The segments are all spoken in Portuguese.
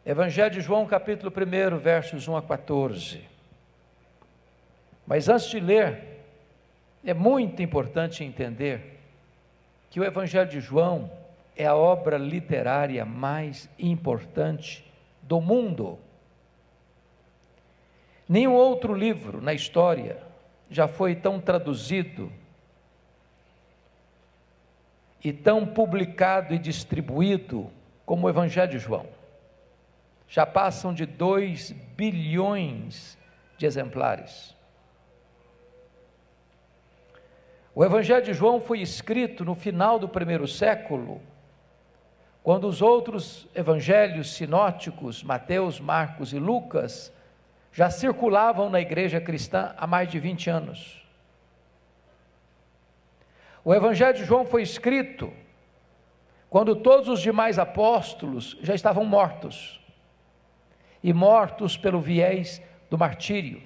Evangelho de João, capítulo 1, versos 1 a 14. Mas antes de ler, é muito importante entender que o Evangelho de João é a obra literária mais importante do mundo. Nenhum outro livro na história já foi tão traduzido e tão publicado e distribuído como o Evangelho de João. Já passam de 2 bilhões de exemplares. O Evangelho de João foi escrito no final do primeiro século, quando os outros evangelhos sinóticos, Mateus, Marcos e Lucas, já circulavam na igreja cristã há mais de 20 anos. O Evangelho de João foi escrito quando todos os demais apóstolos já estavam mortos, e mortos pelo viés do martírio.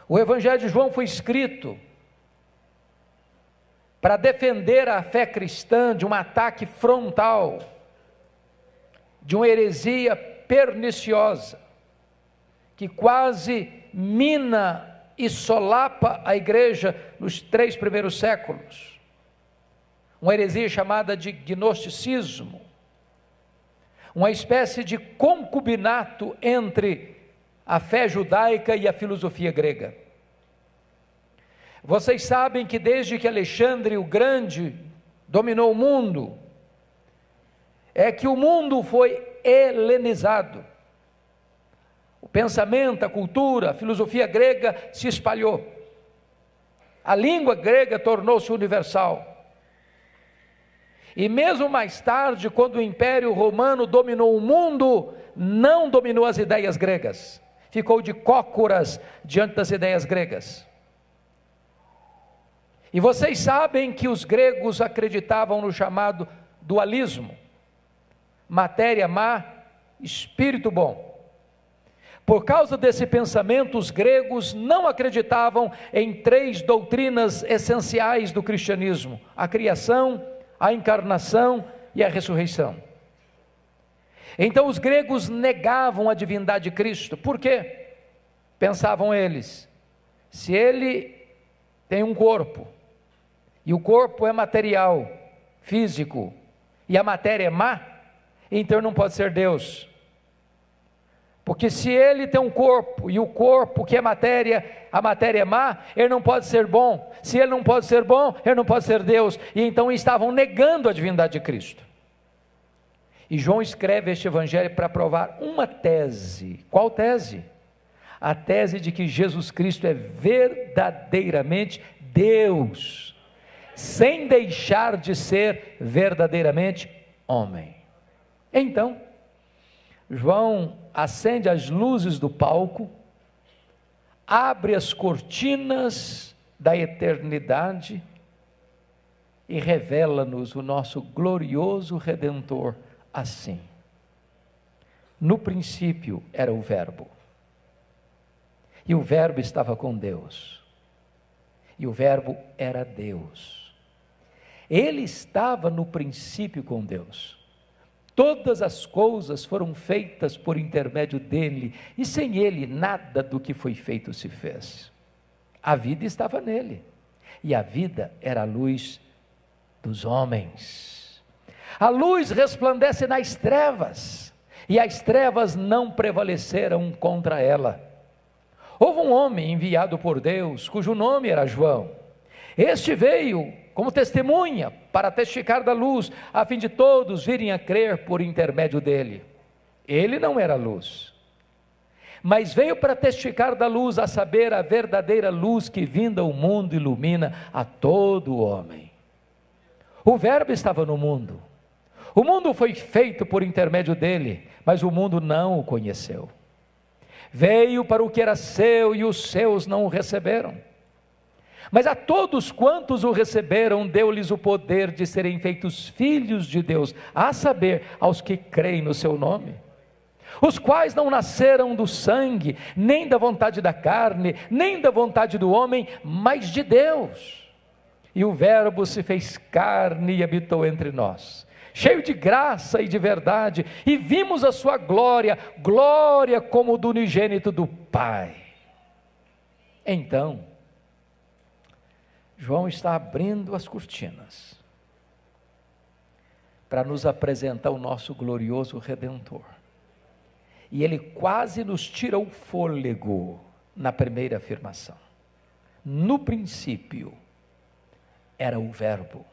O Evangelho de João foi escrito para defender a fé cristã de um ataque frontal, de uma heresia perniciosa, que quase mina e solapa a igreja nos 3 primeiros séculos. Uma heresia chamada de gnosticismo, uma espécie de concubinato entre a fé judaica e a filosofia grega. Vocês sabem que desde que Alexandre o Grande dominou o mundo, é que o mundo foi helenizado. O pensamento, a cultura, a filosofia grega se espalhou. A língua grega tornou-se universal. E mesmo mais tarde, quando o Império Romano dominou o mundo, não dominou as ideias gregas. Ficou de cócoras diante das ideias gregas. E vocês sabem que os gregos acreditavam no chamado dualismo: matéria má, espírito bom. Por causa desse pensamento, os gregos não acreditavam em 3 doutrinas essenciais do cristianismo: a criação, a encarnação e a ressurreição. Então os gregos negavam a divindade de Cristo. Por quê? Pensavam eles: se ele tem um corpo, e o corpo é material, físico, e a matéria é má, então não pode ser Deus. Porque se ele tem um corpo, e o corpo que é matéria, a matéria é má, ele não pode ser bom. Se ele não pode ser bom, ele não pode ser Deus. E então estavam negando a divindade de Cristo. E João escreve este evangelho para provar uma tese. Qual tese? A tese de que Jesus Cristo é verdadeiramente Deus, sem deixar de ser verdadeiramente homem. Então, João acende as luzes do palco, abre as cortinas da eternidade e revela-nos o nosso glorioso Redentor assim: no princípio era o Verbo, e o Verbo estava com Deus, e o Verbo era Deus. Ele estava no princípio com Deus. Todas as coisas foram feitas por intermédio dele, e sem ele nada do que foi feito se fez. A vida estava nele, e a vida era a luz dos homens. A luz resplandece nas trevas, e as trevas não prevaleceram contra ela. Houve um homem enviado por Deus, cujo nome era João. Este veio como testemunha para testificar da luz, a fim de todos virem a crer por intermédio dele. Ele não era luz, mas veio para testificar da luz, a saber, a verdadeira luz que vinda ao mundo ilumina a todo homem. O Verbo estava no mundo, o mundo foi feito por intermédio dele, mas o mundo não o conheceu. Veio para o que era seu e os seus não o receberam. Mas a todos quantos o receberam, deu-lhes o poder de serem feitos filhos de Deus, a saber, aos que creem no seu nome, os quais não nasceram do sangue, nem da vontade da carne, nem da vontade do homem, mas de Deus. E o Verbo se fez carne e habitou entre nós, cheio de graça e de verdade, e vimos a sua glória, glória como do unigênito do Pai. Então, João está abrindo as cortinas para nos apresentar o nosso glorioso Redentor. E ele quase nos tira o fôlego na primeira afirmação. No princípio era o Verbo.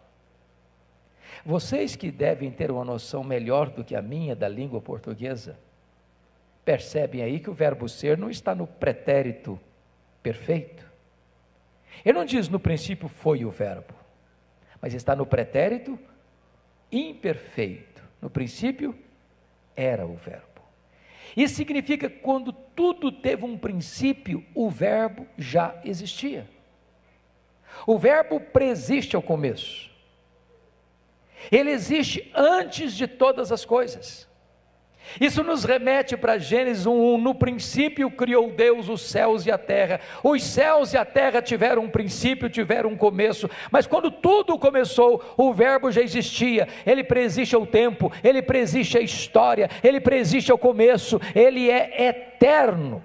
Vocês que devem ter uma noção melhor do que a minha da língua portuguesa, percebem aí que o verbo ser não está no pretérito perfeito. Ele não diz no princípio foi o verbo, mas está no pretérito imperfeito. No princípio era o verbo. Isso significa que quando tudo teve um princípio, o verbo já existia. O verbo preexiste ao começo. Ele existe antes de todas as coisas. Isso nos remete para Gênesis 1:1, no princípio criou Deus os céus e a terra. Os céus e a terra tiveram um princípio, tiveram um começo, mas quando tudo começou, o verbo já existia. Ele preexiste ao tempo, ele preexiste à história, ele preexiste ao começo, ele é eterno.